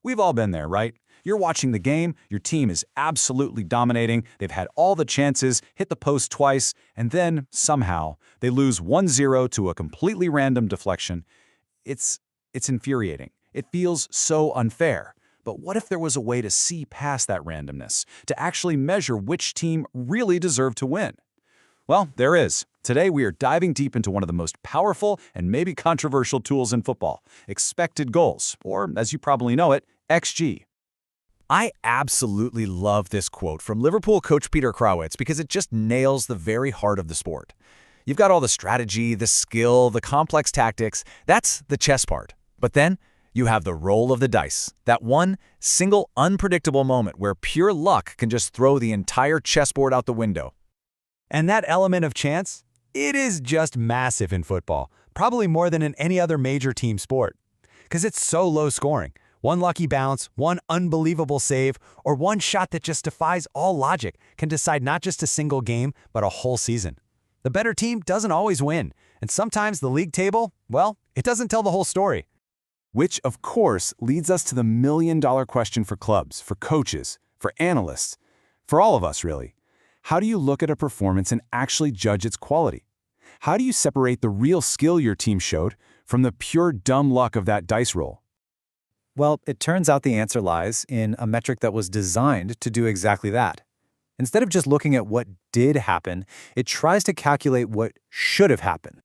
We've all been there, right? You're watching the game, your team is absolutely dominating, they've had all the chances, hit the post twice, and then, somehow, they lose 1-0 to a completely random deflection. It's infuriating. It feels so unfair. But what if there was a way to see past that randomness, to actually measure which team really deserved to win? Well, there is. Today we are diving deep into one of the most powerful and maybe controversial tools in football, expected goals, or as you probably know it, XG. I absolutely love this quote from Liverpool coach Peter Krawietz because it just nails the very heart of the sport. You've got all the strategy, the skill, the complex tactics. That's the chess part. But then you have the roll of the dice, that one single unpredictable moment where pure luck can just throw the entire chessboard out the window. And that element of chance? It is just massive in football, probably more than in any other major team sport. Because it's so low scoring. One lucky bounce, one unbelievable save, or one shot that just defies all logic can decide not just a single game, but a whole season. The better team doesn't always win, and sometimes the league table, well, it doesn't tell the whole story. Which, of course, leads us to the million-dollar question for clubs, for coaches, for analysts, for all of us, really. How do you look at a performance and actually judge its quality? How do you separate the real skill your team showed from the pure dumb luck of that dice roll? Well, it turns out the answer lies in a metric that was designed to do exactly that. Instead of just looking at what did happen, it tries to calculate what should have happened.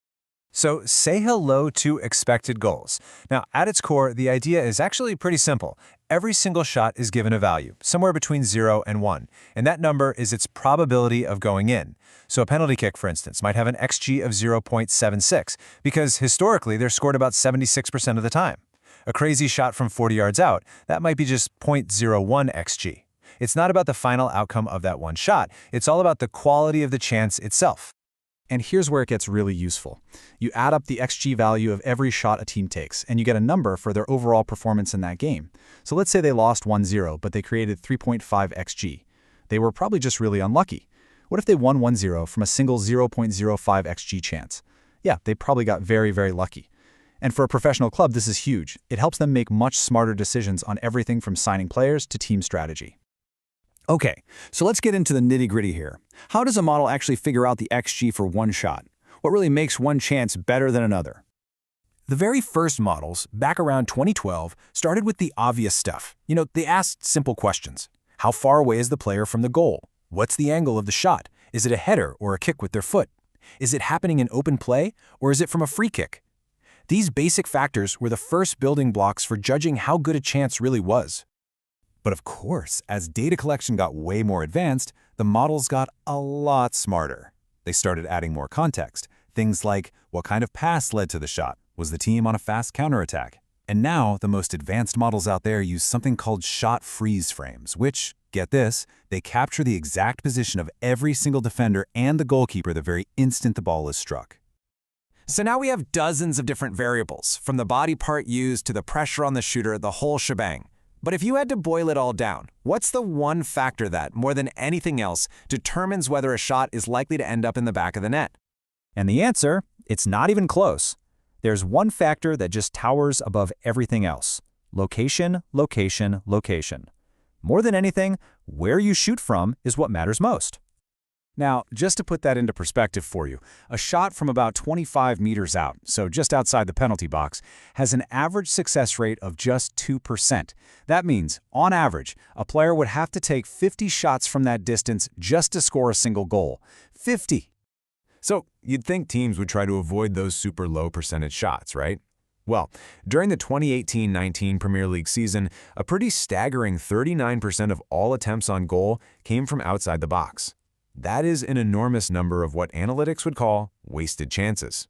So say hello to expected goals. Now, at its core, the idea is actually pretty simple. Every single shot is given a value, somewhere between 0 and 1, and that number is its probability of going in. So a penalty kick, for instance, might have an XG of 0.76, because historically they're scored about 76% of the time. A crazy shot from 40 yards out, that might be just 0.01 XG. It's not about the final outcome of that one shot, it's all about the quality of the chance itself. And here's where it gets really useful. You add up the XG value of every shot a team takes, and you get a number for their overall performance in that game. So let's say they lost 1-0, but they created 3.5 XG. They were probably just really unlucky. What if they won 1-0 from a single 0.05 XG chance? Yeah, they probably got very, very lucky. And for a professional club, this is huge. It helps them make much smarter decisions on everything from signing players to team strategy. Okay, so let's get into the nitty-gritty here. How does a model actually figure out the XG for one shot? What really makes one chance better than another? The very first models, back around 2012, started with the obvious stuff. They asked simple questions. How far away is the player from the goal? What's the angle of the shot? Is it a header or a kick with their foot? Is it happening in open play, or is it from a free kick? These basic factors were the first building blocks for judging how good a chance really was. But of course, as data collection got way more advanced, the models got a lot smarter. They started adding more context. Things like, what kind of pass led to the shot? Was the team on a fast counterattack? And now, the most advanced models out there use something called shot freeze frames, which, get this, they capture the exact position of every single defender and the goalkeeper the very instant the ball is struck. So now we have dozens of different variables, from the body part used to the pressure on the shooter, the whole shebang. But if you had to boil it all down, what's the one factor that, more than anything else, determines whether a shot is likely to end up in the back of the net? And the answer, it's not even close. There's one factor that just towers above everything else. Location, location, location. More than anything, where you shoot from is what matters most. Now, just to put that into perspective for you, a shot from about 25 meters out, so just outside the penalty box, has an average success rate of just 2%. That means, on average, a player would have to take 50 shots from that distance just to score a single goal. 50! So, you'd think teams would try to avoid those super low percentage shots, right? Well, during the 2018-19 Premier League season, a pretty staggering 39% of all attempts on goal came from outside the box. That is an enormous number of what analytics would call wasted chances.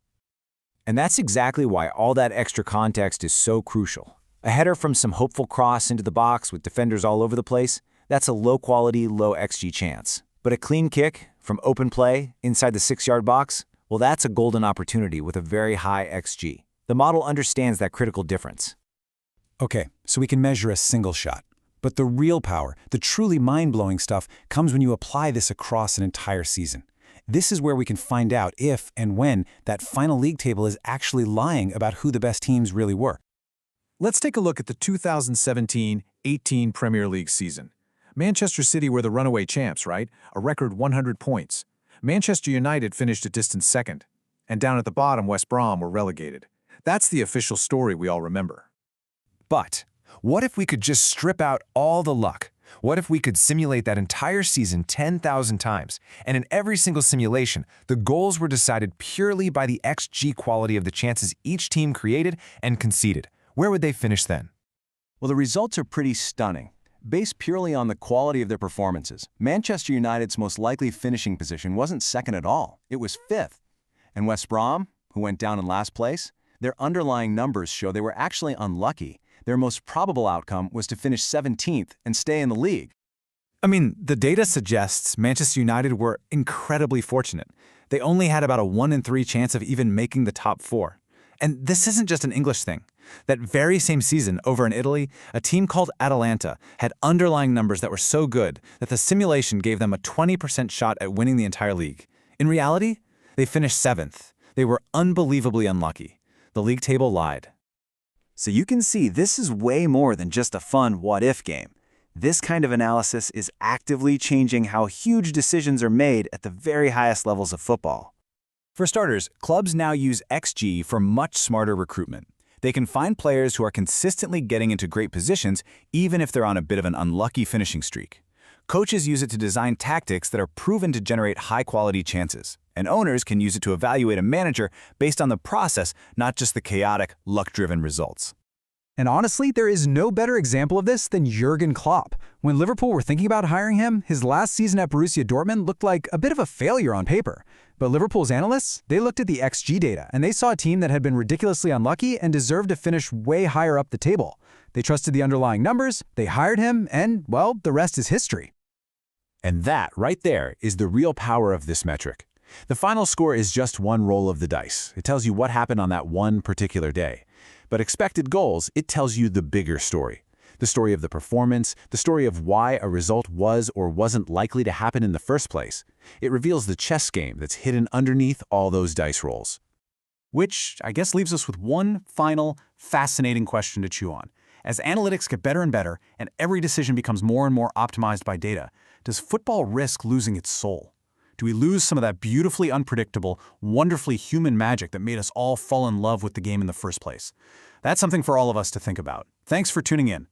And that's exactly why all that extra context is so crucial. A header from some hopeful cross into the box with defenders all over the place, that's a low-quality, low-XG chance. But a clean kick from open play inside the 6-yard box, well, that's a golden opportunity with a very high XG. The model understands that critical difference. Okay, so we can measure a single shot. But the real power, the truly mind-blowing stuff, comes when you apply this across an entire season. This is where we can find out if and when that final league table is actually lying about who the best teams really were. Let's take a look at the 2017-18 Premier League season. Manchester City were the runaway champs, right? A record 100 points. Manchester United finished a distant second. And down at the bottom, West Brom were relegated. That's the official story we all remember. But what if we could just strip out all the luck? What if we could simulate that entire season 10,000 times, and in every single simulation, the goals were decided purely by the XG quality of the chances each team created and conceded? Where would they finish then? Well, the results are pretty stunning. Based purely on the quality of their performances, Manchester United's most likely finishing position wasn't second at all, it was fifth. And West Brom, who went down in last place, their underlying numbers show they were actually unlucky. Their most probable outcome was to finish 17th and stay in the league. I mean, the data suggests Manchester United were incredibly fortunate. They only had about a 1 in 3 chance of even making the top 4. And this isn't just an English thing. That very same season, over in Italy, a team called Atalanta had underlying numbers that were so good that the simulation gave them a 20% shot at winning the entire league. In reality, they finished 7th. They were unbelievably unlucky. The league table lied. So you can see this is way more than just a fun what-if game. This kind of analysis is actively changing how huge decisions are made at the very highest levels of football. For starters, clubs now use XG for much smarter recruitment. They can find players who are consistently getting into great positions even if they're on a bit of an unlucky finishing streak. Coaches use it to design tactics that are proven to generate high-quality chances. And owners can use it to evaluate a manager based on the process, not just the chaotic, luck-driven results. And honestly, there is no better example of this than Jurgen Klopp. When Liverpool were thinking about hiring him, his last season at Borussia Dortmund looked like a bit of a failure on paper. But Liverpool's analysts, they looked at the XG data, and they saw a team that had been ridiculously unlucky and deserved to finish way higher up the table. They trusted the underlying numbers, they hired him, and, well, the rest is history. And that, right there, is the real power of this metric. The final score is just one roll of the dice. It tells you what happened on that one particular day. But expected goals, it tells you the bigger story. The story of the performance, the story of why a result was or wasn't likely to happen in the first place. It reveals the chess game that's hidden underneath all those dice rolls. Which, I guess, leaves us with one final, fascinating question to chew on. As analytics get better and better, and every decision becomes more and more optimized by data, does football risk losing its soul? Do we lose some of that beautifully unpredictable, wonderfully human magic that made us all fall in love with the game in the first place? That's something for all of us to think about. Thanks for tuning in.